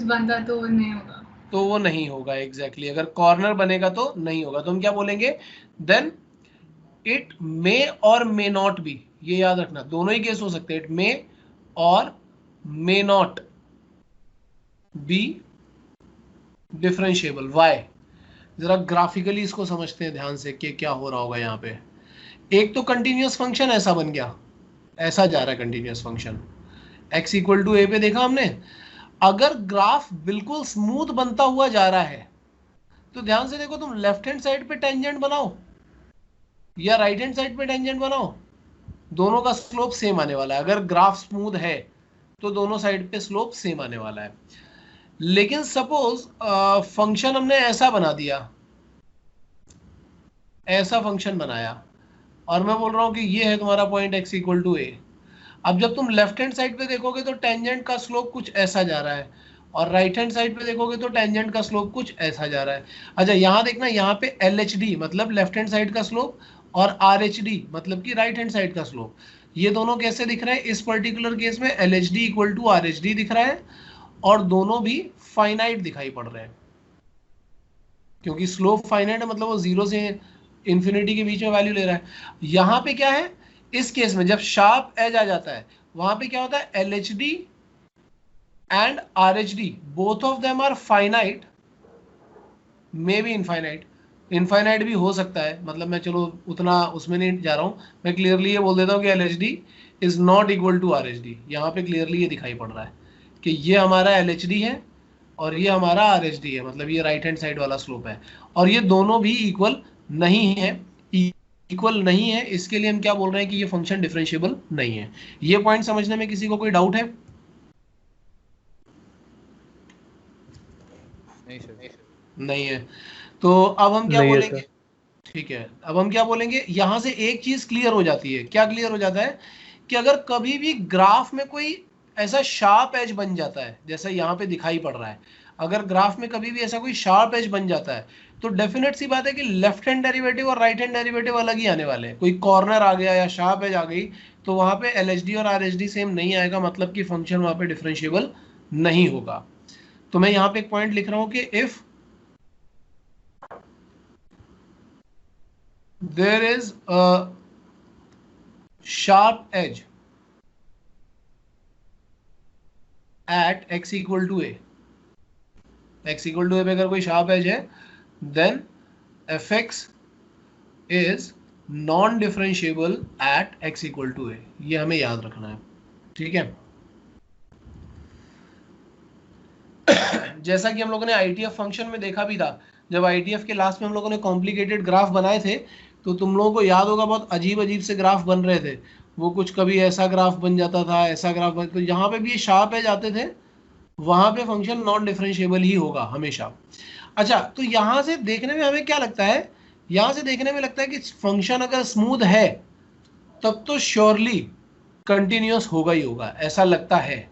बनता तो वो नहीं होगा, तो वो नहीं होगा। एग्जैक्टली अगर कॉर्नर बनेगा तो नहीं होगा। तो हम क्या बोलेंगे, देन इट मे और मे नॉट बी, ये याद रखना, दोनों ही केस हो सकते हैं, इट मे और may not be differentiable. Why, जरा ग्राफिकली इसको समझते हैं ध्यान से कि क्या हो रहा होगा यहाँ पे। एक तो कंटिन्यूअस फंक्शन ऐसा बन गया, ऐसा जा रहा है continuous function, x equal to a पे देखा हमने। अगर ग्राफ बिल्कुल स्मूथ बनता हुआ जा रहा है तो ध्यान से देखो, तुम लेफ्ट हैंड साइड पे टेंजेंट बनाओ या राइट हैंड साइड पे टेंजेंट बनाओ, दोनों का स्लोप सेम आने वाला है। अगर ग्राफ स्मूथ है तो दोनों साइड पे स्लोप सेम आने वाला है। लेकिन सपोज फंक्शन हमने ऐसा बना दिया, ऐसा फंक्शन बनाया, और मैं बोल रहा हूं कि ये है तुम्हारा पॉइंट x इक्वल टू ए। अब जब तुम लेफ्ट हैंड साइड पे देखोगे तो टेंजेंट का स्लोप कुछ ऐसा जा रहा है, और राइट हैंड साइड पे देखोगे तो टेंजेंट का स्लोप कुछ ऐसा जा रहा है। अच्छा यहाँ देखना, यहाँ पे एल एच डी मतलब लेफ्ट हैंड साइड का स्लोप, और आर एच डी मतलब कि राइट हैंड साइड का स्लोप, ये दोनों कैसे दिख रहे हैं इस पर्टिकुलर केस में, L H D equal to R H D दिख रहा है, और दोनों भी फाइनाइट दिखाई पड़ रहे हैं, क्योंकि स्लोप फाइनाइट है, मतलब वो जीरो से इंफिनिटी के बीच में वैल्यू ले रहा है। यहां पे क्या है, इस केस में जब शार्प एज आ जाता है वहां पे क्या होता है, L H D and R H D both of them are finite, may be infinite, infinite भी हो सकता है, मतलब मैं चलो उतना उसमें नहीं जा रहा हूं, मैं क्लियरली ये बोल देता हूं कि L H D is not equal to R H D. यहाँ पे क्लियरली ये दिखाई पड़ रहा है कि ये हमारा एल एच डी है और ये हमारा आर एच डी है, मतलब ये राइट हैंड साइड वाला स्लोप है, और ये दोनों भी इक्वल नहीं है। इक्वल नहीं है इसके लिए हम क्या बोल रहे हैं कि ये फंक्शन डिफरेंशिएबल नहीं है। ये पॉइंट समझने में किसी को कोई डाउट है? नहीं सर। नहीं है। तो अब हम क्या नहीं है बोलेंगे, सर। ठीक है, अब हम क्या बोलेंगे, यहां से एक चीज क्लियर हो जाती है। क्या क्लियर हो जाता है कि अगर कभी भी ग्राफ में कोई ऐसा शार्प एज बन जाता है जैसा यहाँ पे दिखाई पड़ रहा है, अगर ग्राफ में कभी भी ऐसा कोई शार्प एज बन जाता है तो डेफिनेट सी बात है कि लेफ्ट हैंड डेरिवेटिव और राइट हैंड डेरिवेटिव अलग ही आने वाले हैं। कोई कॉर्नर आ गया या शार्प एज आ गई तो वहां पे एल एच डी और आर एच डी सेम नहीं आएगा, मतलब कि फंक्शन वहां पे डिफरेंशिएबल नहीं होगा। तो मैं यहाँ पे एक पॉइंट लिख रहा हूं कि if there is a sharp edge at x equal to a, x equal to a पे अगर कोई sharp edge है then fx is non differentiable at x equal to a, ये हमें याद रखना है, ठीक है। जैसा कि हम लोगों ने आईटीएफ फंक्शन में देखा भी था, जब आईटीएफ के लास्ट में हम लोगों ने कॉम्प्लिकेटेड ग्राफ बनाए थे तो तुम लोगों को याद होगा बहुत अजीब अजीब से ग्राफ बन रहे थे। वो कुछ कभी ऐसा ग्राफ बन जाता था, ऐसा ग्राफ बन, तो यहाँ पे भी ये शार्प एज आते थे, वहां पे फंक्शन नॉन डिफरेंशिएबल ही होगा हमेशा। अच्छा, तो यहां से देखने में हमें क्या लगता है, यहां से देखने में लगता है कि फंक्शन अगर स्मूथ है तब तो श्योरली कंटिन्यूअस होगा ही होगा, ऐसा लगता है।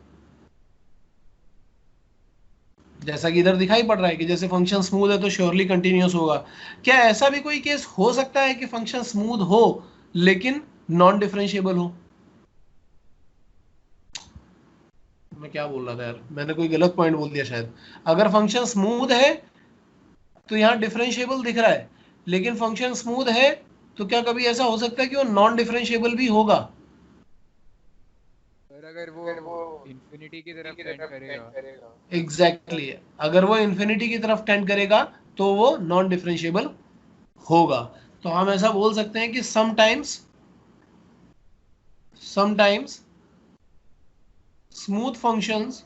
जैसा कि इधर दिखाई पड़ रहा है कि जैसे फंक्शन स्मूथ है तो श्योरली कंटिन्यूअस होगा। क्या ऐसा भी कोई केस हो सकता है कि फंक्शन स्मूथ हो लेकिन नॉन डिफरेंशिएबल हो? मैं क्या बोल रहा था यार, मैंने कोई गलत पॉइंट बोल दिया शायद। अगर फंक्शन स्मूथ है तो यहाँ डिफरेंशिएबल दिख रहा है, लेकिन फंक्शन स्मूथ है तो क्या कभी ऐसा हो सकता है कि वो नॉन डिफरेंशिएबल भी होगा? सर अगर वो इंफिनिटी की तरफ टेंड करेगा। Exactly exactly. अगर वो इन्फिनिटी की तरफ टेंड करेगा तो वो नॉन डिफरेंशिएबल होगा। तो हम ऐसा बोल सकते हैं कि sometimes smooth functions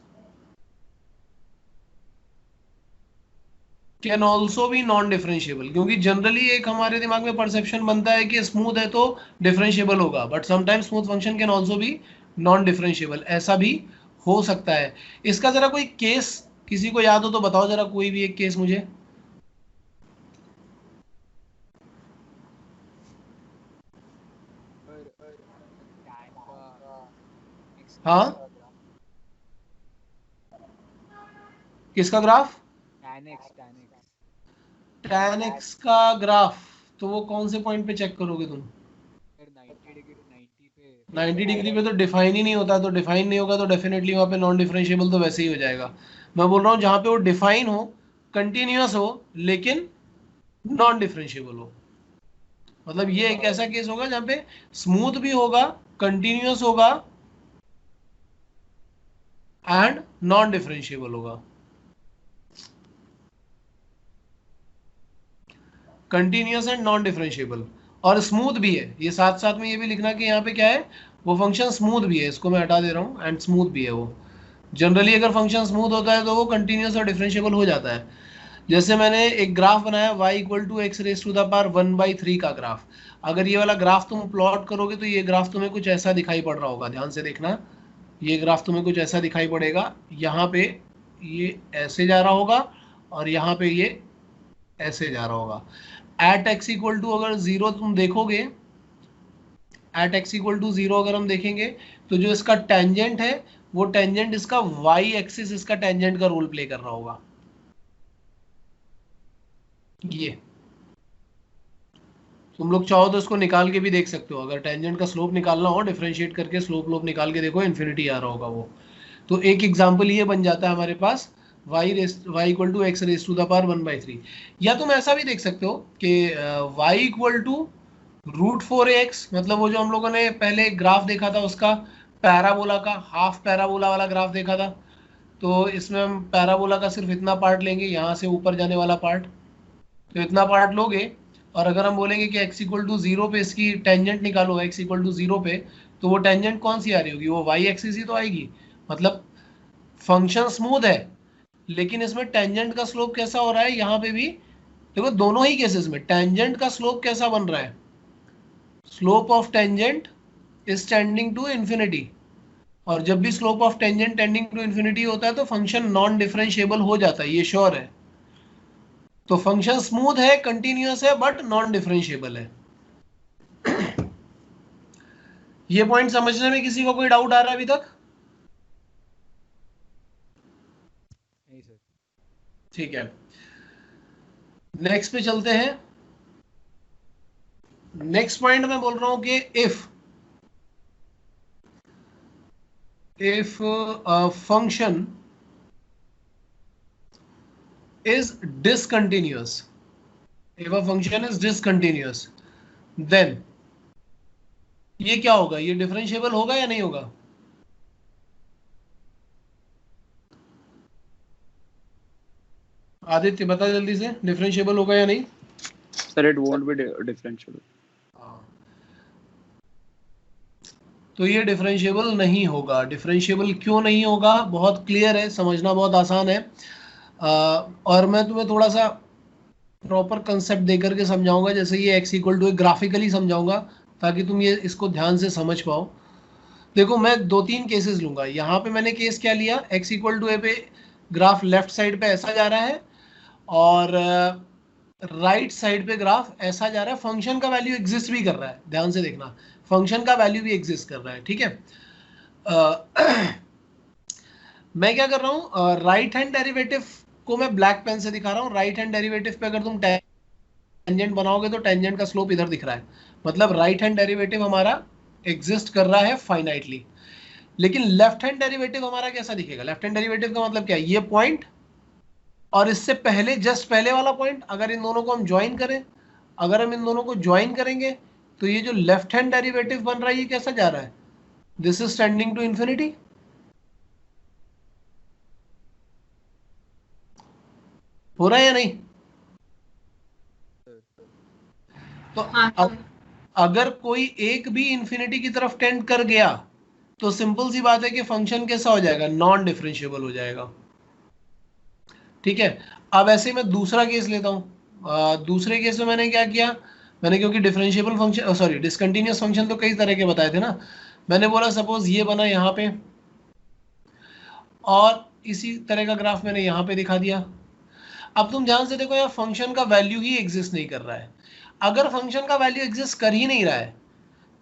can also be non differentiable, क्योंकि जनरली एक हमारे दिमाग में परसेप्शन बनता है कि स्मूथ है तो डिफरेंशिएबल होगा, but sometimes smooth function can also be non differentiable, ऐसा भी हो सकता है। इसका जरा कोई केस किसी को याद हो तो बताओ जरा, कोई भी एक केस मुझे। और टैन का x का हाँ, ग्राफ। किसका graph? Tan x। tan x का ग्राफ, तो वो कौन से पॉइंट पे चेक करोगे तुम? सर 90 डिग्री 90 पे 90 डिग्री पे तो डिफाइन ही नहीं होता, तो डिफाइन नहीं होगा तो डेफिनेटली वहाँ पे नॉन डिफरेंशिएबल तो वैसे ही हो जाएगा। मैं बोल रहा हूँ जहाँ पे वो डिफाइन हो, कंटिन्यूअस हो, लेकिन नॉन डिफरेंशिएबल हो। मतलब ये एक ऐसा केस होगा जहाँ पे स्मूथ भी होगा, कंटिन्यूअस होगा एंड नॉन डिफरेंशिएबल होगा। कंटिन्यूअस एंड नॉन डिफरेंशिएबल और स्मूथ भी है। ये साथ साथ में ये भी लिखना कि यहाँ पे क्या है, वो फंक्शन स्मूथ भी है। इसको मैं हटा दे रहा हूँ, एंड स्मूथ भी है वो। जनरली अगर फंक्शन स्मूथ होता है तो वो कंटिन्यूअस और डिफरेंशिएबल हो जाता है। जैसे मैंने एक ग्राफ बनाया y equal to x raise to the power 1/3 का ग्राफ। अगर ये वाला ग्राफ तुम प्लॉट करोगे तो ये ग्राफ तुम्हें कुछ ऐसा दिखाई पड़ रहा होगा, ध्यान से देखना। ये ग्राफ तुम्हें कुछ ऐसा दिखाई पड़ेगा, यहाँ पे ये ऐसे जा रहा होगा और यहाँ पे ये ऐसे जा रहा होगा। एट एक्स इक्वल टू अगर जीरो तुम देखोगे, at x equal to zero अगर हम देखेंगे तो जो इसका टेंजेंट है वो टेंजेंट इसका वाई एक्सिस इसका टेंजेंट का रोल प्ले कर रहा होगा। ये तुम लोग चाहो तो इसको निकाल के भी देख सकते हो। अगर टेंजेंट का स्लोप निकालना हो, डिफरेंशिएट करके स्लोप लोप निकाल के देखो, इन्फिनिटी आ रहा होगा वो। तो एक एग्जाम्पल ये बन जाता है हमारे पास, y equal to x raise to the power 1/3। या तुम ऐसा भी देख सकते हो कि y इक्वल टू √4ax, मतलब वो जो हम लोगों ने पहले ग्राफ देखा था उसका पैराबोला का, हाफ पैराबोला वाला ग्राफ देखा था। तो इसमें हम पैराबोला का सिर्फ इतना पार्ट लेंगे, यहाँ से ऊपर जाने वाला पार्ट। तो इतना पार्ट लोगे और अगर हम बोलेंगे कि x इक्वल टू जीरो पे इसकी टेंजेंट निकालो, x इक्वल टू जीरो पे, तो वो टेंजेंट कौन सी आ रही होगी, वो y एक्सिस ही तो आएगी। मतलब फंक्शन स्मूथ है, लेकिन इसमें टेंजेंट का स्लोप कैसा हो रहा है, यहाँ पे भी देखो दोनों ही केसेस में टेंजेंट का स्लोप कैसा बन रहा है, slope of tangent is tending to infinity. और जब भी slope of tangent tending to infinity होता है तो फंक्शन नॉन डिफरेंशिएबल हो जाता है, ये श्योर है। तो फंक्शन स्मूथ है, कंटिन्यूअस है, बट नॉन डिफरेंशिएबल है। ये पॉइंट समझने में किसी को कोई डाउट आ रहा है अभी तक? नहीं सर। ठीक है, नेक्स्ट पे चलते हैं। नेक्स्ट पॉइंट मैं बोल रहा हूं कि if a function is discontinuous, if a function is discontinuous, then ये क्या होगा, ये डिफरेंशिएबल होगा या नहीं होगा? आदित्य बता जल्दी से, डिफरेंशिएबल होगा या नहीं? Sir it won't be differentiable. तो ये डिफरेंशिएबल नहीं होगा। डिफरेंशिएबल क्यों नहीं होगा, बहुत क्लियर है, समझना बहुत आसान है। और मैं तुम्हें थोड़ा सा प्रॉपर कंसेप्ट देकर के समझाऊंगा, जैसे ये x इक्वल टू ग्राफिकली समझाऊंगा ताकि तुम ये इसको ध्यान से समझ पाओ। देखो मैं 2-3 केसेस लूंगा। यहाँ पे मैंने केस क्या लिया, x इक्वल टू ए पे ग्राफ लेफ्ट साइड पे ऐसा जा रहा है और राइट साइड पे ग्राफ ऐसा जा रहा है। फंक्शन का वैल्यू एग्जिस्ट भी कर रहा है, ध्यान से देखना, फंक्शन का वैल्यू भी एग्जिस्ट कर रहा है, ठीक है। मैं क्या कर रहा हूँ, राइट हैंड डेरिवेटिव को मैं ब्लैक पेन से दिखा रहा हूँ। राइट हैंड डेरिवेटिव पे अगर तुम टेंजेंट बनाओगे तो टेंजेंट का स्लोप इधर दिख रहा है, मतलब राइट हैंड डेरिवेटिव हमारा एग्जिस्ट कर रहा है फाइनाइटली। लेकिन लेफ्ट हैंड डेरिवेटिव हमारा कैसा दिखेगा, लेफ्ट हैंड डेरिवेटिव का मतलब क्या है, ये पॉइंट और इससे पहले जस्ट पहले वाला पॉइंट, अगर इन दोनों को हम ज्वाइन करें, अगर हम इन दोनों को ज्वाइन करेंगे तो ये जो लेफ्ट हैंड डेरिवेटिव बन रहा है ये कैसा जा रहा है, this is tending to infinity. हो रहा है या नहीं? तो अगर कोई एक भी इंफिनिटी की तरफ टेंड कर गया तो सिंपल सी बात है कि फंक्शन कैसा हो जाएगा, नॉन डिफरेंशिएबल हो जाएगा, ठीक है। अब ऐसे मैं दूसरा केस लेता हूँ। दूसरे केस में मैंने क्या किया, मैंने क्योंकि differentiable function sorry discontinuous function तो कई तरह के बताए थे ना, मैंने बोला सपोज ये बना यहाँ पे और इसी तरह का ग्राफ मैंने यहाँ पे दिखा दिया। अब तुम ध्यान से देखो, यार फंक्शन का वैल्यू ही एग्जिस्ट नहीं कर रहा है। अगर फंक्शन का वैल्यू एग्जिस्ट कर ही नहीं रहा है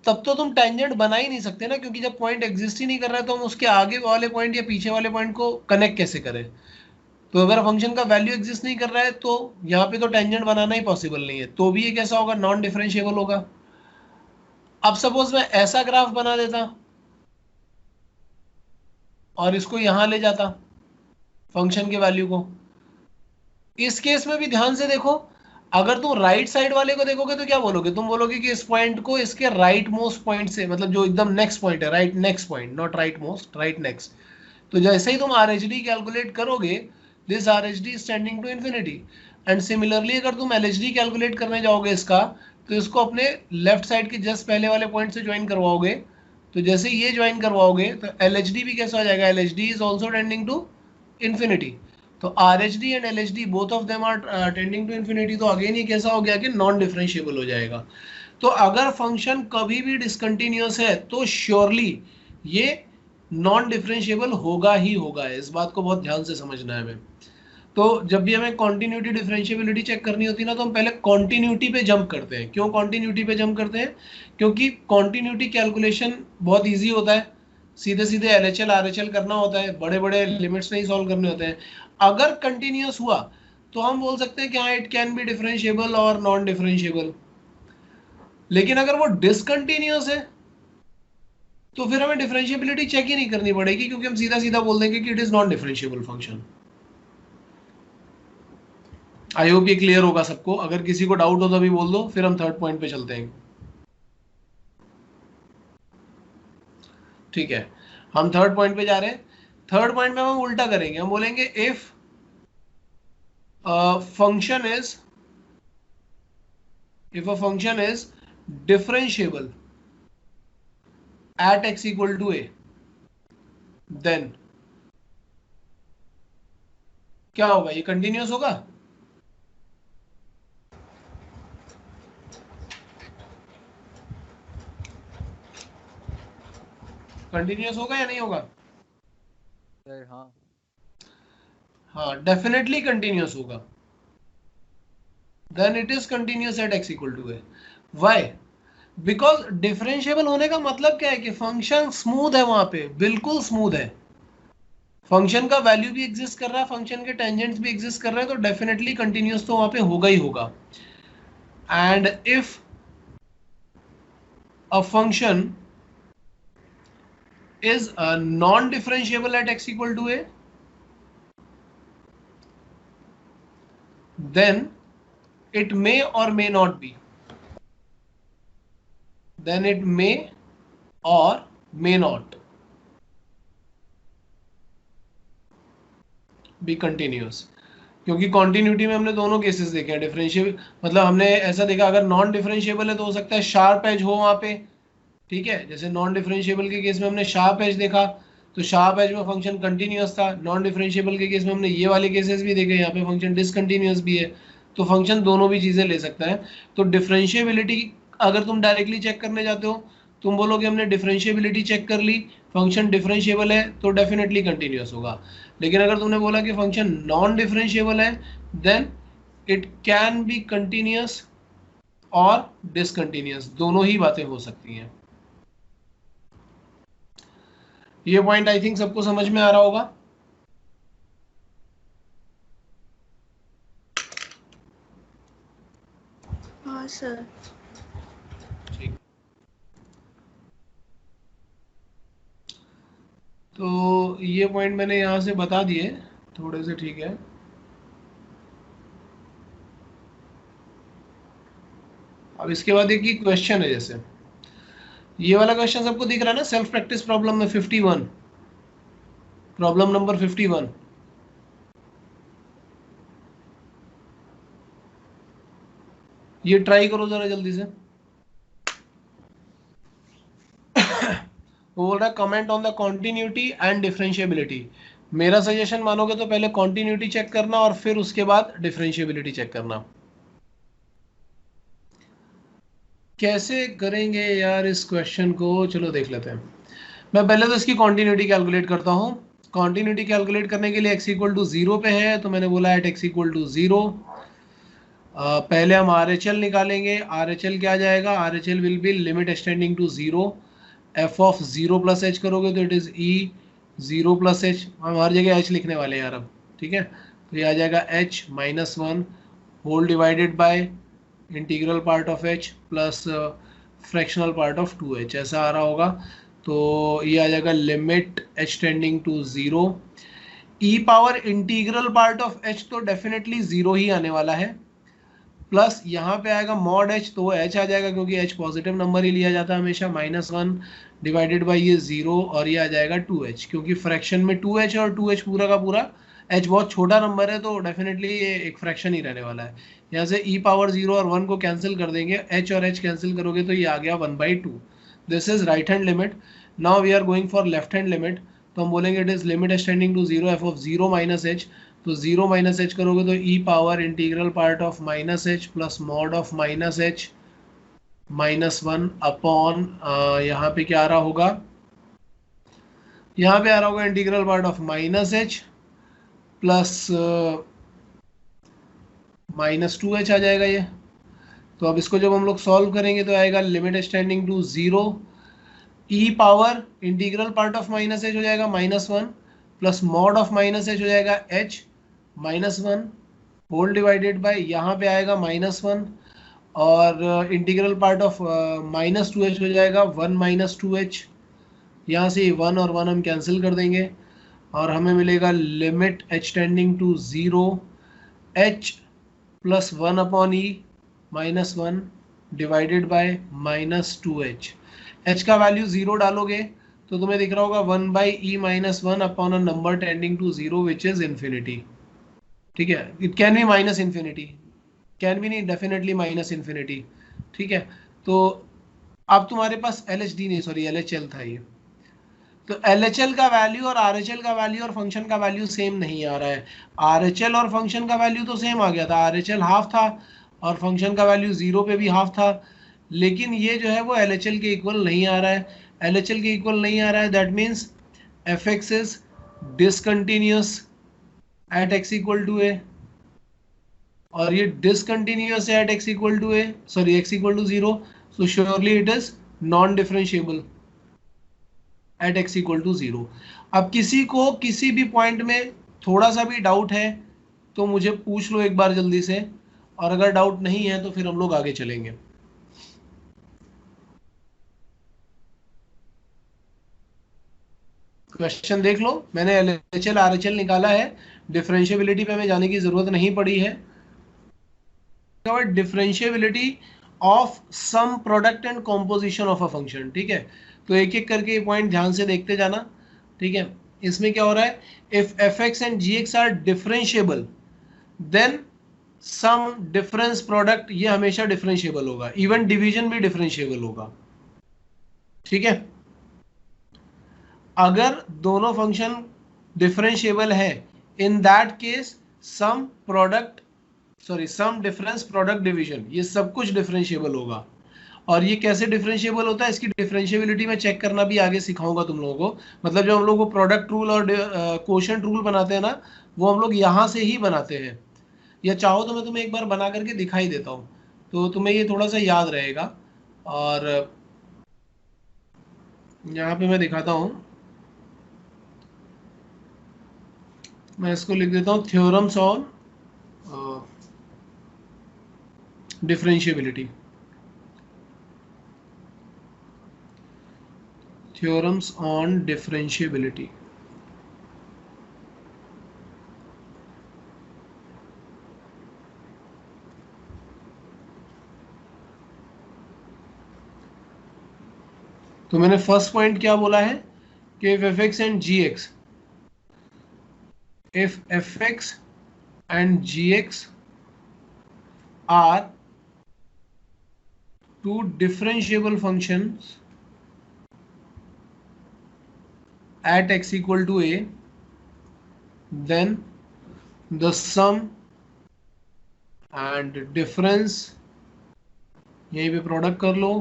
तब तो तुम टेंजेंट बना ही नहीं सकते ना, क्योंकि जब पॉइंट एग्जिस्ट ही नहीं कर रहा है तो हम उसके आगे वाले पॉइंट या पीछे वाले पॉइंट को कनेक्ट कैसे करें। तो अगर फंक्शन का वैल्यू एग्जिस्ट नहीं कर रहा है तो यहाँ पे तो टेंजेंट बनाना ही पॉसिबल नहीं है, तो भी ये कैसा होगा, नॉन डिफरेंशिएबल होगा। अब सपोज मैं ऐसा ग्राफ बना देता और इसको यहां ले जाता फंक्शन के वैल्यू को। इस केस में भी ध्यान से देखो, अगर तुम राइट साइड वाले को देखोगे तो क्या बोलोगे, तुम बोलोगे कि इस पॉइंट को इसके राइट मोस्ट पॉइंट से, मतलब जो एकदम नेक्स्ट पॉइंट है, right next point, not right most, right next. तो जैसे ही तुम RHD कैलकुलेट करोगे, this RHD is tending to infinity. And similarly अगर तुम LHD कैलकुलेट करने जाओगे इसका, तो इसको अपने लेफ्ट साइड के जस्ट पहले वाले पॉइंट से ज्वाइन करवाओगे। तो जैसे ये ज्वाइन करवाओगे तो LHD भी कैसा हो जाएगा, LHD is also tending to infinity. तो RHD and LHD both of them are tending to infinity. तो अगेन ये कैसा हो गया कि नॉन डिफरेंशिएबल हो जाएगा। तो अगर फंक्शन कभी भी डिसकंटिन्यूअस है तो श्योरली ये नॉन डिफरेंशिएबल होगा ही होगा। इस बात को बहुत ध्यान से समझना है हमें। तो जब भी हमें कॉन्टिन्यूटी डिफरेंशिएबिलिटी चेक करनी होती है ना, तो हम पहले कॉन्टिन्यूटी पे जंप करते हैं। क्यों कॉन्टिन्यूटी पे जंप करते हैं? क्योंकि कॉन्टिन्यूटी कैलकुलेशन बहुत ईजी होता है, सीधे सीधे LHL RHL करना होता है, बड़े बड़े लिमिट्स नहीं सॉल्व करने होते हैं। अगर कंटिन्यूअस हुआ तो हम बोल सकते हैं कि हाँ, इट कैन बी डिफरेंशिएबल और नॉन डिफरेंशिएबल। लेकिन अगर वो डिसकंटिन्यूअस है तो फिर हमें डिफरेंशिएबिलिटी चेक ही नहीं करनी पड़ेगी, क्योंकि हम सीधा सीधा बोल देंगे कि it is non differentiable function. I hope ये क्लियर होगा सबको। अगर किसी को डाउट हो तो अभी बोल दो, फिर हम थर्ड पॉइंट पे चलते हैं। ठीक है, हम थर्ड पॉइंट पे जा रहे हैं। थर्ड पॉइंट में हम उल्टा करेंगे, हम बोलेंगे if function is, if a function is differentiable at x equal to a, then क्या होगा, ये कंटिन्यूअस होगा? कंटिन्यूअस होगा या नहीं होगा? हाँ हाँ, डेफिनेटली कंटिन्यूअस होगा। then it is continuous at x equal to a. why? because differentiable होने का मतलब क्या है कि फंक्शन स्मूथ है, वहां पे बिल्कुल स्मूथ है, फंक्शन का वैल्यू भी एग्जिस्ट कर रहा है, फंक्शन के टेंजेंट्स भी एग्जिस्ट कर रहे हैं, तो डेफिनेटली कंटिन्यूअस तो वहां पे होगा ही होगा। And if a function is non-differentiable at x equal to a, then it may or may not be, then it may or may not be continuous। क्योंकि कॉन्टिन्यूटी में हमने दोनों केसेस देखे हैं। डिफरेंशिएबल मतलब हमने ऐसा देखा, अगर नॉन डिफरेंशिएबल है तो हो सकता है शार्प एज हो वहां पे, ठीक है। जैसे नॉन डिफरेंशिएबल के केस में हमने शार्प एज देखा, तो शार्प एज में फंक्शन कंटिन्यूअस था। नॉन डिफरेंशिएबल के केस में हमने ये वाले केसेस भी देखे, यहाँ पे फंक्शन डिसकंटिन्यूअस भी है। तो फंक्शन दोनों भी चीजें ले सकता है। तो डिफरेंशिएबिलिटी अगर तुम डायरेक्टली चेक करने जाते हो, तुम बोलोगे हमने डिफरेंशिएबिलिटी चेक कर ली, फंक्शन डिफरेंशिएबल है तो डेफिनेटली कंटिन्यूअस होगा। लेकिन अगर तुमने बोला कि फंक्शन नॉन डिफरेंशिएबल है, then it can be continuous और डिसकंटिन्यूअस, दोनों ही बातें हो सकती हैं। ये पॉइंट आई थिंक सबको समझ में आ रहा होगा। हाँ सर। ठीक, तो ये पॉइंट मैंने यहाँ से बता दिए थोड़े से, ठीक है। अब इसके बाद एक ही क्वेश्चन है, जैसे ये वाला क्वेश्चन सबको दिख रहा है ना, सेल्फ प्रैक्टिस प्रॉब्लम में 51, प्रॉब्लम नंबर 51। ये ट्राई करो जरा जल्दी से। वो बोल रहा है comment on the continuity and differentiability. मेरा सजेशन मानोगे तो पहले कॉन्टिन्यूटी चेक करना और फिर उसके बाद डिफरेंशिएबिलिटी चेक करना। कैसे करेंगे यार इस क्वेश्चन को, चलो देख लेते हैं। मैं पहले तो इसकी कॉन्टिन्यूटी कैलकुलेट करता हूँ। कॉन्टिन्यूटी कैलकुलेट करने के लिए x इक्वल टू 0 पे है, तो मैंने बोला एट x इक्वल टू 0। पहले हम RHL निकालेंगे। RHL क्या आ जाएगा, RHL will be limit extending to 0, f of 0 plus h करोगे तो it is e 0 plus h। हम हर जगह h लिखने वाले हैं यार अब, ठीक है। तो ये आ जाएगा h minus 1 whole divided by integral part of h plus fractional part of 2h ऐसा आ रहा होगा। तो ये आ जाएगा limit h tending to 0, e power integral part of h तो डेफिनेटली 0 ही आने वाला है, प्लस यहाँ पे आएगा मॉड h, तो h आ जाएगा क्योंकि h पॉजिटिव नंबर ही लिया जाता है हमेशा, -1 डिवाइडेड बाई ये 0 और ये आ जाएगा 2h, क्योंकि फ्रैक्शन में 2h और 2h पूरा का पूरा, h बहुत छोटा नंबर है तो डेफिनेटली ये एक फ्रैक्शन ही रहने वाला है। यहाँ से e पावर 0 और 1 को कैंसिल कर देंगे, h और h कैंसिल करोगे तो ये आ गया 1/2। This is right hand limit. Now we are going for left hand limit, तो हम बोलेंगे it is limit h tending to 0 f of 0 minus h, तो 0 माइनस h करोगे तो e power integral part of minus h plus mod of minus h -1 upon यहाँ पे क्या आ रहा होगा, यहाँ पे आ रहा होगा integral part of minus h plus -2h आ जाएगा ये। तो अब इसको जब हम लोग सॉल्व करेंगे तो आएगा limit h tending to 0, e power integral part of minus h हो जाएगा -1 plus mod of minus h हो जाएगा h -1 होल डिवाइडेड बाय यहाँ पे आएगा -1 और इंटीग्रल पार्ट ऑफ -2h हो जाएगा 1 - 2h, यहाँ से 1 और 1 हम कैंसिल कर देंगे और हमें मिलेगा limit h tending to 0 h plus 1 upon e -1 divided by -2h। h का वैल्यू 0 डालोगे तो तुम्हें दिख रहा होगा 1/e -1 upon a number tending to 0 which is infinity. ठीक है, it can be minus infinity, can भी नहीं, डेफिनेटली माइनस इन्फिनिटी। ठीक है, तो अब तुम्हारे पास LHD नहीं, सॉरी LHL था ये, तो LHL का वैल्यू और RHL का वैल्यू और फंक्शन का वैल्यू सेम नहीं आ रहा है। RHL और फंक्शन का वैल्यू तो सेम आ गया था, RHL हाफ था और फंक्शन का वैल्यू 0 पे भी हाफ था, लेकिन ये जो है वो LHL के इक्वल नहीं आ रहा है। LHL के इक्वल नहीं आ रहा है, that means fx is discontinuous at x equal to a, और ये डिसकंटिन्यूअस है at x equal to a, sorry x equal to 0, so surely it is non differentiable at x equal to 0। अब किसी को किसी भी पॉइंट में थोड़ा सा भी डाउट है तो मुझे पूछ लो एक बार जल्दी से, और अगर डाउट नहीं है तो फिर हम लोग आगे चलेंगे। क्वेश्चन देख लो, मैंने LHL RHL निकाला है, डिफरेंशिएबिलिटी पे हमें जाने की जरूरत नहीं पड़ी है। Differentiability of sum product and composition of a function. ठीक है, तो एक एक करके ये पॉइंट ध्यान से देखते जाना। ठीक है, इसमें क्या हो रहा है, if fx and gx are differentiable then sum difference product, ये हमेशा डिफरेंशिएबल होगा, इवन डिवीजन भी डिफरेंशिएबल होगा। ठीक है, अगर दोनों फंक्शन डिफरेंशिएबल है, in that case sum product, sorry sum difference product division, ये सब कुछ डिफरेंशिएबल होगा। और ये कैसे डिफरेंशिएबल होता है, इसकी डिफरेंशिएबिलिटी में चेक करना भी आगे सिखाऊंगा तुम लोगों को। मतलब जब हम लोग वो प्रोडक्ट रूल और कोशेंट रूल बनाते हैं ना, वो हम लोग यहाँ से ही बनाते हैं, या चाहो तो मैं तुम्हें एक बार बना करके दिखाई देता हूँ, तो तुम्हें ये थोड़ा सा याद रहेगा। और यहाँ पे मैं दिखाता हूँ, मैं इसको लिख देता हूँ, theorems on differentiability, theorems on differentiability. तो मैंने फर्स्ट पॉइंट क्या बोला है कि if fx and gx, if fx and gx are two differentiable functions at x equal to a, then the sum and difference, यहीं पे प्रोडक्ट कर लो,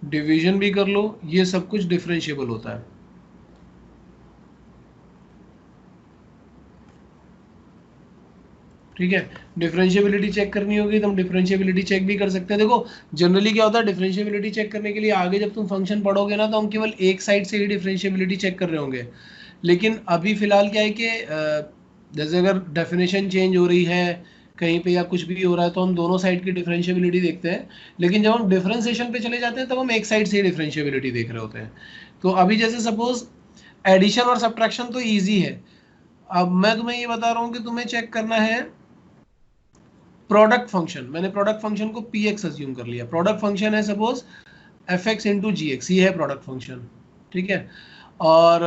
division भी कर लो, ये सब कुछ डिफरेंशिएबल होता है। ठीक है, डिफरेंशिएबिलिटी चेक करनी होगी तो हम डिफरेंशिएबिलिटी चेक भी कर सकते हैं। देखो जनरली क्या होता है, डिफरेंशिएबिलिटी चेक करने के लिए आगे जब तुम फंक्शन पढ़ोगे ना, तो हम केवल एक साइड से ही डिफरेंशिएबिलिटी चेक कर रहे होंगे, लेकिन अभी फिलहाल क्या है कि जैसे अगर डेफिनेशन चेंज हो रही है कहीं पे या कुछ भी हो रहा है तो हम दोनों साइड की डिफरेंशिएबिलिटी देखते हैं, लेकिन जब हम डिफरेंशिएशन पे चले जाते हैं तब हम एक साइड से ही डिफरेंशिएबिलिटी देख रहे होते हैं। तो अभी जैसे सपोज एडिशन और सब्ट्रैक्शन तो ईजी है, अब मैं तुम्हें ये बता रहा हूँ कि तुम्हें चेक करना है प्रोडक्ट फंक्शन। मैंने प्रोडक्ट फंक्शन को पी एक्स अज्यूम कर लिया, प्रोडक्ट फंक्शन है suppose F x into g x, ये है प्रोडक्ट फंक्शन, ठीक है। और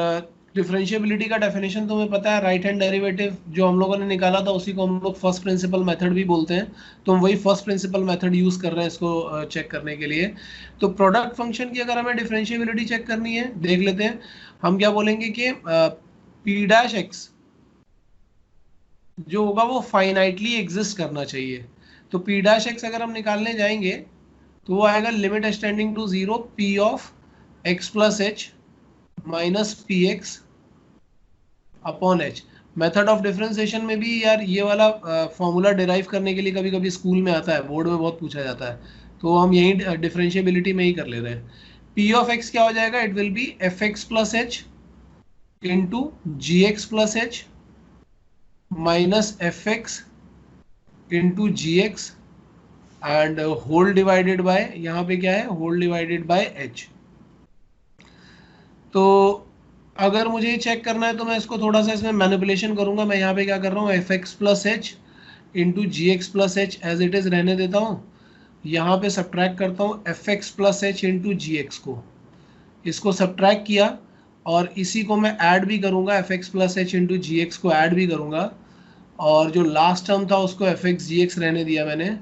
डिफरेंशिएबिलिटी का डेफिनेशन तुम्हें पता है, राइट हैंड डेरिवेटिव जो हम लोगों ने निकाला था उसी को हम लोग फर्स्ट प्रिंसिपल मेथड भी बोलते हैं, तो हम वही फर्स्ट प्रिंसिपल मेथड यूज कर रहे हैं इसको चेक करने के लिए। तो प्रोडक्ट फंक्शन की अगर हमें डिफरेंशिएबिलिटी चेक करनी है, देख लेते हैं हम क्या बोलेंगे कि पी डैश एक्स जो होगा वो फाइनाइटली एग्जिस्ट करना चाहिए। तो पी डैश एक्स अगर हम निकालने जाएंगे तो वो आएगा limit extending to zero p of x plus h minus p x upon h. Method of differentiation में भी यार ये वाला फॉर्मूला डिराइव करने के लिए कभी कभी स्कूल में आता है, बोर्ड में बहुत पूछा जाता है, तो हम यही डिफरेंशिएबिलिटी में ही कर ले रहे हैं। पी ऑफ एक्स क्या हो जाएगा, it will be f x plus h into g x plus h minus f x into g x and whole divided by, यहाँ पे क्या है, होल डिवाइडेड बाय एच। तो अगर मुझे चेक करना है तो मैं इसको थोड़ा सा इसमें मैनिपुलेशन करूंगा। मैं यहाँ पे क्या कर रहा हूँ, f x plus h into g x plus h as it is रहने देता हूँ, यहाँ पे सब्ट्रैक्ट करता हूँ f x plus h into g x को, इसको सब्ट्रैक्ट किया और इसी को मैं ऐड भी करूंगा, f x plus h into g x को ऐड भी करूंगा, और जो लास्ट टर्म था उसको एफ एक्स जी एक्स रहने दिया मैंने,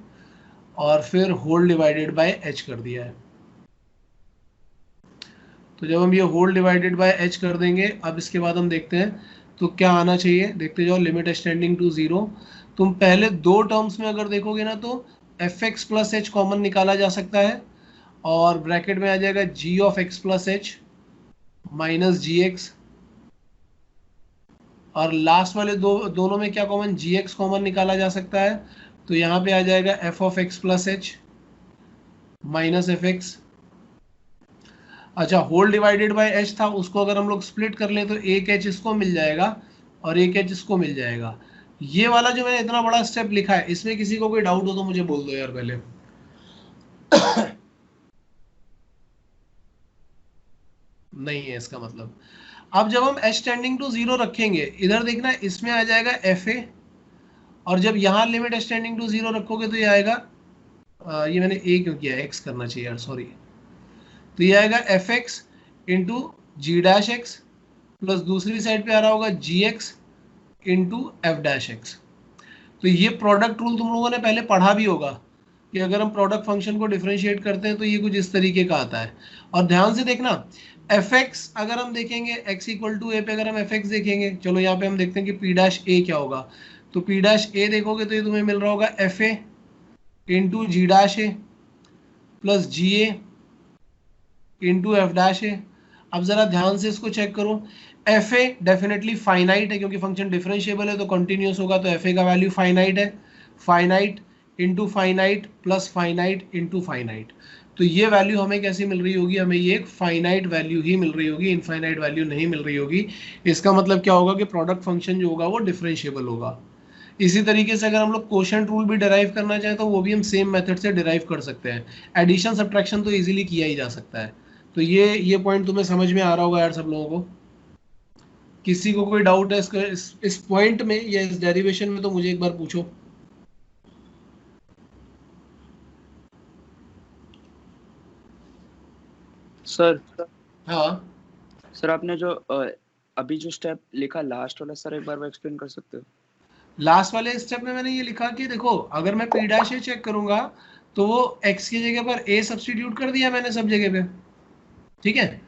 और फिर होल डिवाइडेड बाय एच कर दिया है। तो जब हम ये होल डिवाइडेड बाय एच कर देंगे, अब इसके बाद हम देखते हैं तो क्या आना चाहिए, देखते जाओ, लिमिट एक्सटेंडिंग टू जीरो। तुम पहले दो टर्म्स में अगर देखोगे ना तो f x plus h common निकाला जा सकता है और ब्रैकेट में आ जाएगा g of x plus h minus g x, और लास्ट वाले दोनों में क्या कॉमन, जी एक्स कॉमन निकाला जा सकता है, तो यहाँ पे आ जाएगा F of x plus h minus f x. अच्छा, होल डिवाइडेड बाय एच था, उसको अगर हम लोग स्प्लिट कर लें तो एक एच इसको मिल जाएगा और एक एच इसको मिल जाएगा। ये वाला जो मैंने इतना बड़ा स्टेप लिखा है, इसमें किसी को कोई डाउट हो तो मुझे बोल दो यार पहले। नहीं है इसका मतलब। अब जब हम एच टेंडिंग टू जीरो रखेंगे, इधर देखना इसमें आ जाएगा एफ ए, और जब यहाँ limit h tending to zero रखोगे तो ये आएगा, ये मैंने ए क्यों किया, एक्स करना चाहिए यार, सॉरी। तो ये आएगा f x into g dash x plus दूसरी साइड पे आ रहा होगा g x into f dash x. तो ये प्रोडक्ट रूल तुम लोगों ने पहले पढ़ा भी होगा कि अगर हम प्रोडक्ट फंक्शन को डिफरेंशिएट करते हैं तो ये कुछ इस तरीके का आता है। और ध्यान से देखना, एफ एक्स अगर हम देखेंगे एक्स इक्वल टू ए पे, अगर हम एफ एक्स देखेंगे, चलो यहाँ पे हम देखते हैं कि पी डैश ए क्या होगा। तो पी डैश ए देखोगे तो ये तुम्हें मिल रहा होगा f a into g dash a plus g a into f dash a. अब जरा ध्यान से इसको चेक करो, एफ ए डेफिनेटली फाइनाइट है क्योंकि फंक्शन डिफरेंशिएबल है तो कंटिन्यूस होगा, तो एफ ए का वैल्यू फाइनाइट है, finite into finite plus finite into finite. तो ये वैल्यू हमें कैसी मिल रही होगी, हमें ये एक फाइनाइट वैल्यू ही मिल रही होगी, इनफाइनाइट वैल्यू नहीं मिल रही होगी। इसका मतलब क्या होगा कि प्रोडक्ट फंक्शन जो होगा वो डिफरेंशिएबल होगा। इसी तरीके से अगर हम लोग कोशेंट रूल भी डिराइव करना चाहें तो वो भी हम सेम मेथड से डिराइव कर सकते हैं। एडिशन सब्ट्रैक्शन तो इजीली किया ही जा सकता है। तो ये पॉइंट तुम्हें समझ में आ रहा होगा यार सब लोगों को। किसी को कोई डाउट है इस पॉइंट में या इस डेरिवेशन में तो मुझे एक बार पूछो। सर हाँ सर, आपने जो अभी जो स्टेप लिखा लास्ट वाला, सर एक बार वो एक्सप्लेन कर सकते हो? लास्ट वाले स्टेप में मैंने ये लिखा कि देखो, अगर मैं पी डैश ए चेक करूंगा तो वो एक्स की जगह पर ए सब्स्टिट्यूट कर दिया मैंने सब जगह पे, ठीक है।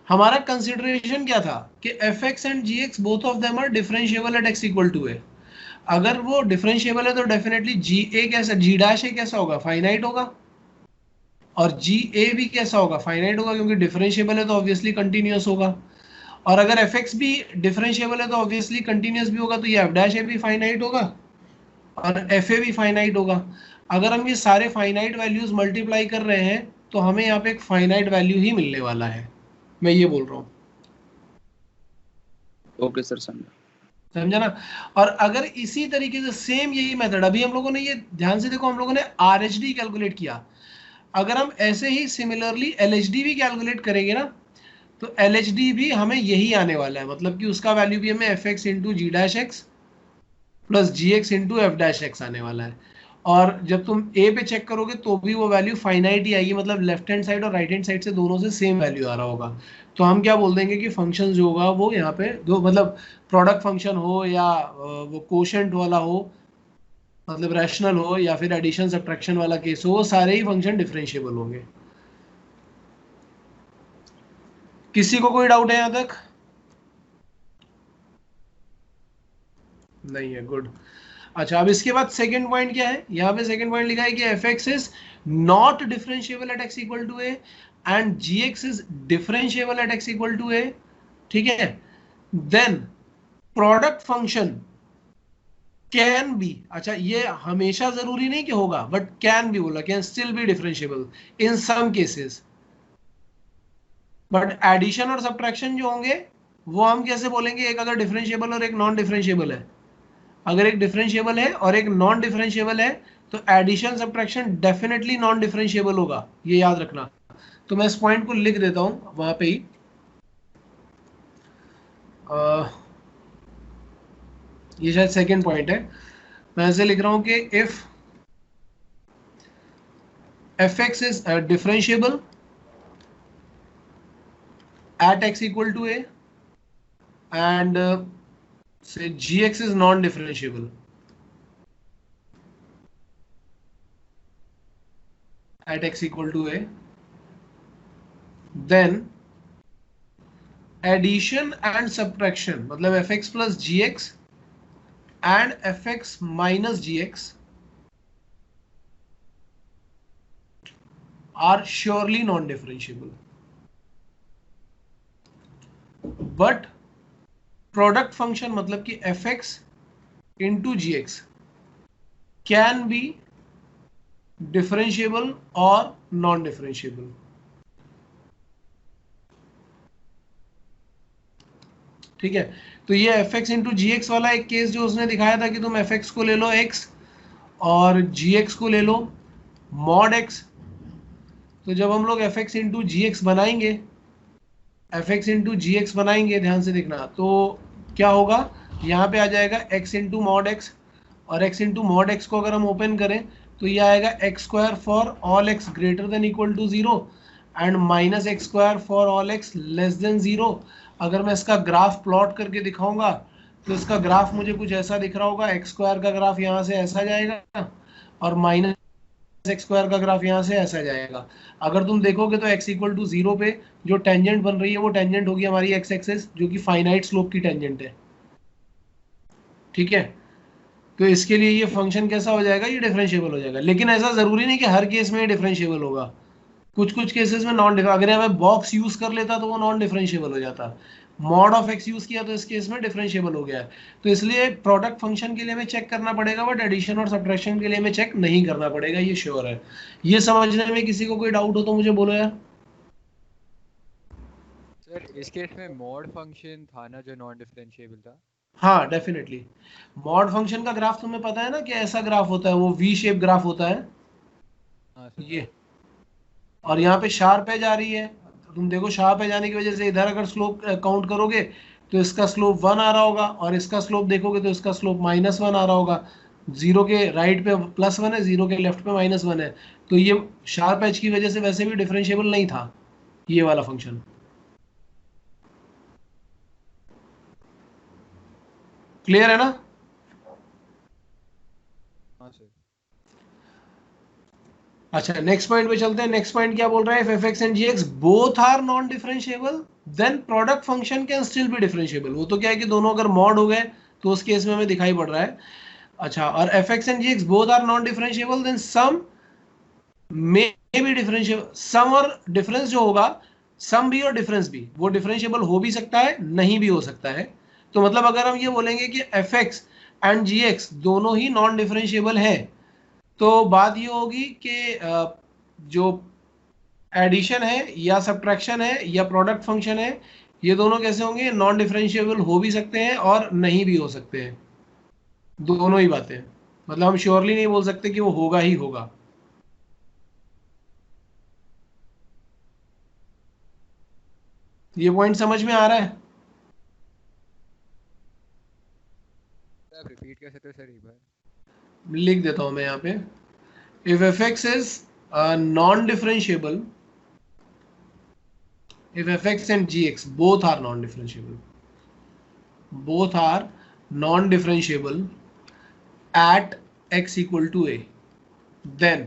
हमारा कंसिडरेशन क्या था कि f x and g x both of them are differentiable at x equal to a. अगर वो डिफरेंशिएबल है तो डेफिनेटली जी ए कैसा, जी डैश ए कैसा होगा, फाइनाइट होगा, और जी ए भी कैसा होगा, फाइनाइट होगा, क्योंकि डिफरेंशिएबल है तो ऑब्वियसली कंटिन्यूअस होगा। और अगर एफ एक्स भी डिफरेंशिएबल है तो ऑब्वियसली कंटिन्यूअस भी होगा, तो ये एफ डैश ए भी फाइनाइट होगा और एफ ए भी फाइनाइट होगा। अगर हम ये सारे फाइनाइट वैल्यूज मल्टीप्लाई कर रहे हैं तो हमें यहाँ पे एक फाइनाइट वैल्यू ही मिलने वाला है, मैं ये बोल रहा हूँ। ओके सर, समझा। समझा ना। और अगर इसी तरीके से सेम यही मेथड, अभी हम लोगों ने ये ध्यान से देखो, हम लोगों ने RHD कैलकुलेट किया, अगर हम ऐसे ही सिमिलरली LHD भी कैलकुलेट करेंगे ना, तो LHD भी हमें यही आने वाला है, मतलब कि उसका वैल्यू भी हमें fx into g dash x plus g x into f dash x आने वाला है। और जब तुम ए पे चेक करोगे तो भी वो वैल्यू फाइनाइट ही आएगी, मतलब लेफ्ट हैंड साइड और राइट हैंड साइड से दोनों से सेम वैल्यू आ रहा होगा। तो हम क्या बोल देंगे कि फंक्शन जो होगा वो यहाँ पे दो, मतलब प्रोडक्ट फंक्शन हो या वो कोशेंट वाला हो, मतलब रैशनल हो, या फिर एडिशन सब्ट्रैक्शन वाला केस हो, वो सारे ही फंक्शन डिफरेंशिएबल होंगे। किसी को कोई डाउट है यहाँ तक? नहीं है, गुड। अच्छा, अब इसके बाद सेकंड पॉइंट क्या है, यहाँ पे सेकंड पॉइंट लिखा है कि f x is not differentiable at x equal to a and g x is differentiable at x equal to a, ठीक है। Then product function can be, अच्छा ये हमेशा जरूरी नहीं कि होगा, बट कैन बी बोला, can still be differentiable in some cases. But addition और सब्ट्रैक्शन जो होंगे वो हम कैसे बोलेंगे, एक अगर डिफरेंशिएबल और एक नॉन डिफरेंशिएबल है। अगर एक डिफरेंशिएबल है और एक नॉन डिफरेंशिएबल है तो addition subtraction definitely non differentiable होगा, ये याद रखना। तो मैं इस पॉइंट को लिख देता हूं वहां पे ही, ये शायद सेकंड पॉइंट है, मैं ऐसे लिख रहा हूं कि if f x is differentiable at x equal to a and say gx is non-differentiable at x equal to a, then addition and subtraction, मतलब fx plus gx and fx minus gx are surely non-differentiable, but product function मतलब कि f x into g x can be differentiable और non differentiable. ठीक है, तो ये f x into g x वाला एक केस जो उसने दिखाया था कि तुम एफ एक्स को ले लो एक्स और जी एक्स को ले लो मॉड एक्स। तो जब हम लोग F x into g x बनाएंगे, F x into g x बनाएंगे, ध्यान से देखना, तो क्या होगा, यहाँ पे आ जाएगा x इंटू मॉड एक्स, और x इंटू मॉड एक्स को अगर हम ओपन करें तो ये आएगा x square for all x greater than equal to 0 and minus x square for all x less than 0। अगर मैं इसका ग्राफ प्लॉट करके दिखाऊंगा तो इसका ग्राफ मुझे कुछ ऐसा दिख रहा होगा, एक्स स्क्वायर का ग्राफ यहाँ से ऐसा जाएगा और माइनस एक्स स्क्वायर का ग्राफ यहाँ से ऐसा जाएगा। अगर तुम देखोगे तो x इक्वल टू 0 पे जो टेंजेंट बन रही है वो टेंजेंट होगी हमारी x एक्सिस, जो कि फाइनाइट स्लोप की टेंजेंट है। ठीक है, तो इसके लिए ये फंक्शन कैसा हो जाएगा, ये डिफरेंशिएबल हो जाएगा। लेकिन ऐसा जरूरी नहीं कि हर केस में डिफरेंशिएबल होगा, कुछ कुछ केसेस में नॉन, अगर मैं बॉक्स यूज कर लेता तो वो नॉन डिफरेंशिएबल हो जाता, मॉड ऑफ एक्स यूज किया तो इस केस में डिफरेंशिएबल हो गया है। तो इसलिए प्रोडक्ट फंक्शन के लिए हमें चेक करना पड़ेगा, बट एडिशन और सब्ट्रैक्शन के लिए हमें चेक नहीं करना पड़ेगा, ये श्योर है। ये समझने में किसी को कोई डाउट हो तो मुझे बोलो यार। सर इस केस में मॉड फंक्शन था ना जो नॉन डिफरेंशिएबल था? हाँ डेफिनेटली, मॉड फंक्शन का ग्राफ तुम्हें पता है ना कि ऐसा ग्राफ होता है, वो वी शेप ग्राफ होता है। हाँ सर। ये और यहाँ पे शार्प एज आ रही है, तुम देखो शार्प एज आने की वजह से इधर अगर स्लोप काउंट करोगे तो इसका स्लोप 1 आ रहा होगा, और इसका स्लोप देखोगे तो इसका स्लोप -1 आ रहा होगा। 0 के राइट पे +1 है, 0 के लेफ्ट पे -1 है, तो ये शार्प एज की वजह से वैसे भी डिफरेंशिएबल नहीं था ये वाला फंक्शन। क्लियर है ना? हाँ सर। अच्छा नेक्स्ट पॉइंट पे चलते हैं। नेक्स्ट पॉइंट क्या बोल रहा है, if f x and g x both are non differentiable then product function can still be differentiable. वो तो क्या है कि दोनों अगर मॉड हो गए तो उस केस में हमें दिखाई पड़ रहा है। अच्छा, और f x and g x both are non differentiable then sum may be differentiable. Sum और डिफरेंस जो होगा, सम भी और डिफरेंस भी, वो डिफरेंशिएबल हो भी सकता है, नहीं भी हो सकता है। तो मतलब अगर हम ये बोलेंगे कि f x and g x दोनों ही नॉन डिफरेंशिएबल है, तो बात ये होगी कि जो एडिशन है या सब्ट्रैक्शन है या प्रोडक्ट फंक्शन है ये दोनों कैसे होंगे? नॉन डिफरेंशिएबल हो भी सकते हैं और नहीं भी हो सकते हैं, दोनों ही बातें। मतलब हम श्योरली नहीं बोल सकते कि वो होगा ही होगा। ये पॉइंट समझ में आ रहा है? आप रिपीट कर सकते हो सर एक बार? लिख देता हूं मैं यहाँ पे, if fx is non-differentiable, if fx and gx both are non-differentiable, both are non-differentiable at x equal to a, then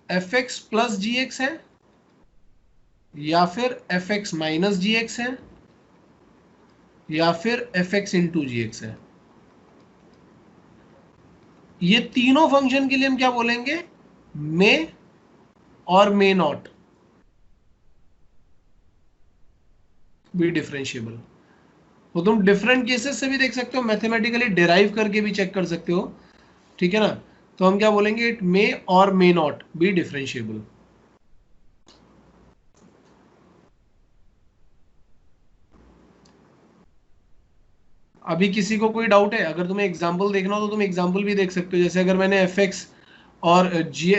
fx plus gx है या फिर fx minus gx है या फिर fx into gx है। ये तीनों फंक्शन के लिए हम क्या बोलेंगे? मे और मे नॉट बी डिफरेंशिएबल। वो तुम डिफरेंट केसेस से भी देख सकते हो, मैथमेटिकली डिराइव करके भी चेक कर सकते हो, ठीक है ना। तो हम क्या बोलेंगे? इट मे और मे नॉट बी डिफरेंशिएबल। अभी किसी को कोई डाउट है? अगर तुम्हें एग्जांपल देखना हो तो तुम एग्जांपल भी देख सकते हो। जैसे अगर मैंने fx और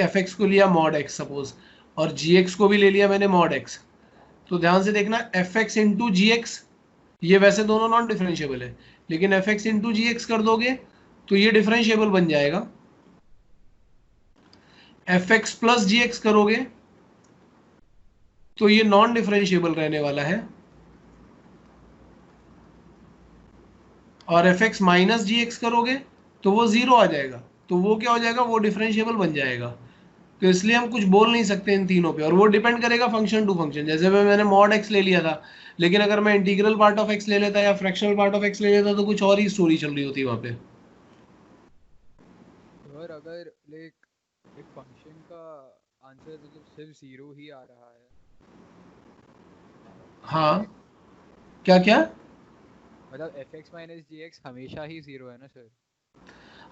fx को लिया mod x सपोज, और gx को भी ले लिया मैंने mod x, तो ध्यान से देखना, fx इंटू जी एक्स, ये वैसे दोनों नॉन डिफरेंशिएबल है, लेकिन fx इंटू जी एक्स कर दोगे तो ये डिफरेंशिएबल बन जाएगा। fx प्लस जी एक्स करोगे तो ये नॉन डिफरेंशिएबल रहने वाला है, और fx माइनस जी एक्स करोगे तो वो जीरो आ जाएगा, तो वो क्या हो जाएगा? वो डिफरेंशिएबल बन जाएगा। तो इसलिए हम कुछ बोल नहीं सकते इन तीनों पे, और वो डिपेंड करेगा फंक्शन टू फंक्शन। जैसे मैंने मॉड एक्स ले लिया था, लेकिन अगर मैं इंटीग्रल पार्ट ऑफ एक्स ले लेता या फ्रैक्शनल पार्ट ऑफ एक्स ले लेता तो कुछ और ही स्टोरी चल रही होती वहां पे। और अगर लाइक एक फंक्शन का आंसर मतलब सिर्फ जीरो ही आ रहा है, हाँ, क्या क्या? मतलब fx माइनस gx हमेशा ही जीरो है ना सर?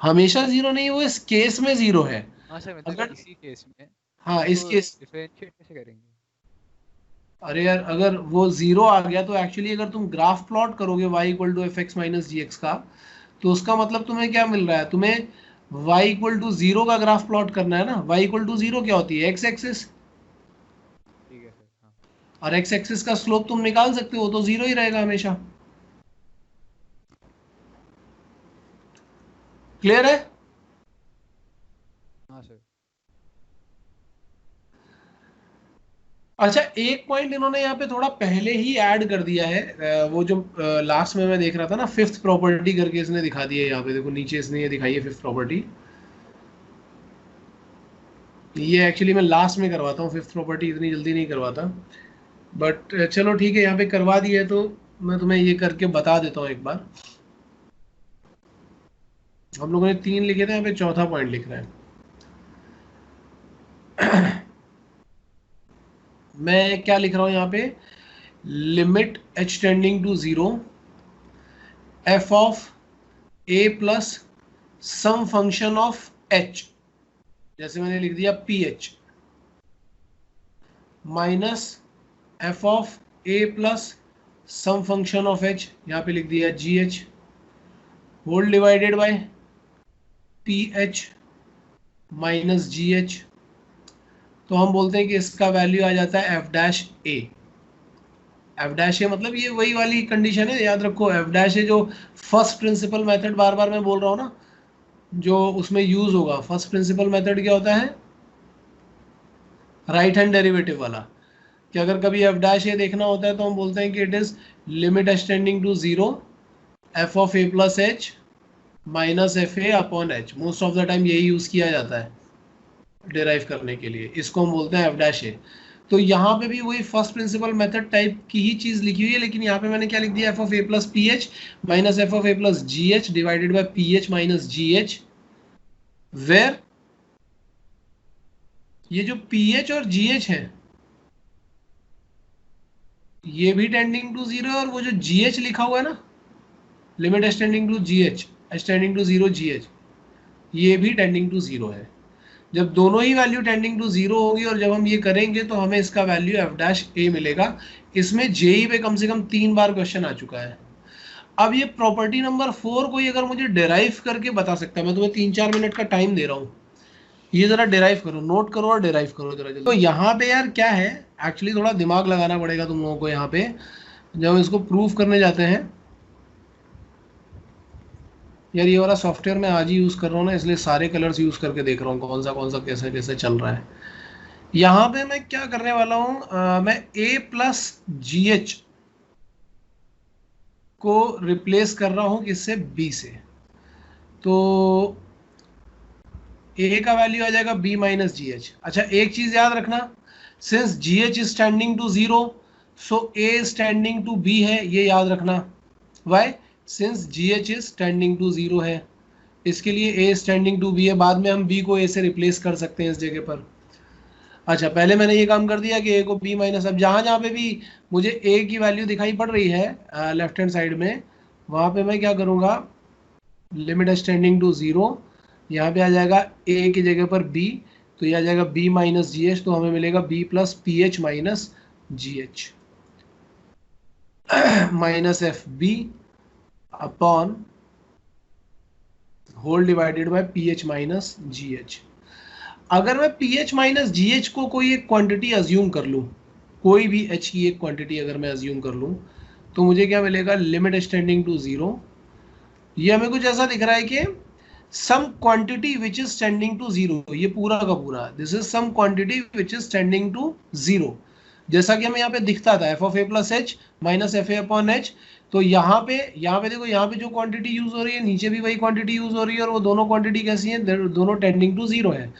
हमेशा जीरो नहीं, वो इस केस में जीरो है। हाँ सर, मतलब अगर, इसी केस में हाँ तो इस उसको केस, डिफरेंशिएट कैसे करेंगे? अरे यार अगर वो जीरो आ गया तो एक्चुअली अगर तुम ग्राफ प्लॉट करोगे y equal to f x minus g x का, तो उसका मतलब तुम्हें क्या मिल रहा है? तुम्हें y इक्वल टू जीरो का ग्राफ प्लॉट करना है ना। y इक्वल टू जीरो क्या होती है? एक्स एक्सिस, ठीक है सर, हाँ। और एक्स एक्सिस का स्लोप तुम निकाल सकते हो, तो जीरो ही रहेगा हमेशा। क्लियर है? हाँ सर। अच्छा, एक पॉइंट इन्होंने यहाँ पे थोड़ा पहले ही ऐड कर दिया है, वो जो लास्ट में मैं देख रहा था ना, फिफ्थ प्रॉपर्टी करके इसने दिखा दिया है यहाँ पे। देखो नीचे इसने ये दिखाई है फिफ्थ प्रॉपर्टी। ये एक्चुअली मैं लास्ट में करवाता हूँ फिफ्थ प्रॉपर्टी, इतनी जल्दी नहीं करवाता, बट चलो ठीक है, यहाँ पे करवा दी है तो मैं तुम्हें ये करके बता देता हूँ एक बार। हम लोगों ने तीन लिखे थे, यहाँ पे चौथा पॉइंट लिख रहे हैं। मैं क्या लिख रहा हूँ यहाँ पे? Limit h tending to zero f of a plus some function of h, जैसे मैंने लिख दिया ph, minus f of a plus some function of h, यहाँ पे लिख दिया gh, whole divided by ph minus gh। तो हम बोलते हैं कि इसका वैल्यू आ जाता है f dash a। F dash a मतलब ये वही वाली कंडीशन है, याद रखो। एफ डैश ए जो फर्स्ट प्रिंसिपल मेथड बार बार मैं बोल रहा हूँ ना, जो उसमें यूज होगा, फर्स्ट प्रिंसिपल मेथड क्या होता है? राइट हैंड डेरिवेटिव वाला। कि अगर कभी एफ डैश ए देखना होता है तो हम बोलते हैं कि it is limit extending to zero f of a plus h minus f a upon h. Most of the time यही यूज किया जाता है डिराइव करने के लिए, इसको हम बोलते हैं एफ डैश ए। तो यहाँ पे भी वही फर्स्ट प्रिंसिपल मेथड टाइप की ही चीज लिखी हुई है, लेकिन यहाँ पे मैंने क्या लिख दिया? F of a plus p h minus f of a plus g h divided by p h minus g h, where ये जो पी एच और जी एच है ये भी टेंडिंग टू जीरो है, और वो जो जी एच लिखा हुआ है ना, limit extending to g h extending to zero g h, ये भी टेंडिंग टू जीरो है। जब दोनों ही वैल्यू टेंडिंग टू जीरो होगी और जब हम ये करेंगे तो हमें इसका वैल्यू एफ डैश ए मिलेगा। इसमें जेई पे कम से कम 3 बार क्वेश्चन आ चुका है। अब ये प्रॉपर्टी नंबर 4 कोई अगर मुझे डिराइव करके बता सकता है, मैं तुम्हें 3-4 मिनट का टाइम दे रहा हूँ, ये जरा डिराइव करो, नोट करो और डिराइव करो जरा जल्दी। तो यहाँ पे यार क्या है, एक्चुअली थोड़ा दिमाग लगाना पड़ेगा तुम लोगों को यहाँ पे जब हम इसको प्रूव करने जाते हैं। यार ये वाला सॉफ्टवेयर मैं आज ही यूज़ कर रहा हूँ ना, इसलिए सारे कलर्स यूज़ करके देख रहा हूँ कौन सा कैसे कैसे चल रहा है। यहाँ पे मैं क्या करने वाला हूँ, मैं a प्लस जी एच को रिप्लेस कर रहा हूँ किससे, b से। तो a का वैल्यू आ जाएगा b माइनस जी एच। अच्छा एक चीज याद रखना, since g h is standing to 0 so a standing to b है, ये याद रखना। Why, since g h is standing to 0 है, इसके लिए a स्टैंडिंग टू b है, बाद में हम b को a से रिप्लेस कर सकते हैं इस जगह पर। अच्छा पहले मैंने ये काम कर दिया कि a को b माइनस, अब जहाँ जहाँ पे भी मुझे a की वैल्यू दिखाई पड़ रही है लेफ्ट हैंड साइड में, वहाँ पे मैं क्या करूँगा, लिमिट स्टैंडिंग टू 0, यहाँ पे आ जाएगा a की जगह पर b, तो ये आ जाएगा b माइनस जी एच, तो हमें मिलेगा b plus p h minus g h minus f b upon whole divided by p h minus g h. अगर मैं p h minus g h को कोई एक क्वांटिटी अज्यूम कर लूँ, कोई भी h की एक क्वांटिटी अगर मैं अज्यूम कर लूँ, तो मुझे क्या मिलेगा, लिमिट स्टैंडिंग टू 0, ये हमें कुछ ऐसा दिख रहा है कि some quantity which is standing to 0, ये पूरा का पूरा this is some quantity which is standing to 0, जैसा कि हमें यहाँ पे दिखता था f of a plus h minus f a upon h. तो यहाँ पे देखो, यहाँ पे जो क्वांटिटी यूज हो रही है नीचे भी वही क्वांटिटी यूज हो रही है, और वो दोनों क्वांटिटी कैसी है, दोनों टेंडिंग टू 0 है।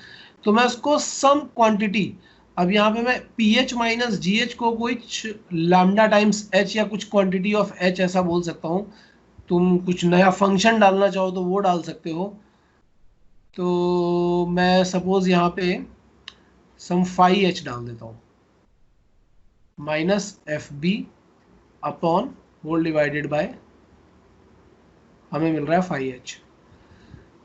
तो मैं उसको सम क्वांटिटी, अब यहाँ पे मैं p h minus g h को कुछ लैम्डा टाइम्स एच या कुछ क्वांटिटी ऑफ एच ऐसा बोल सकता हूँ। तुम कुछ नया फंक्शन डालना चाहो तो वो डाल सकते हो। तो मैं सपोज यहाँ पे सम फाई एच डाल देता हूँ, minus f b upon whole divided by, हमें मिल रहा है फाई एच।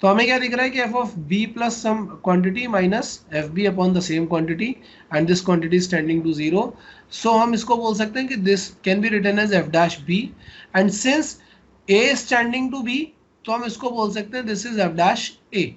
तो हमें क्या दिख रहा है कि f of b plus some quantity minus f b upon the same quantity and this quantity standing to 0। So हम इसको बोल सकते हैं कि this can be written as f dash b, and since a standing to b, तो हम इसको बोल सकते हैं this is f dash A.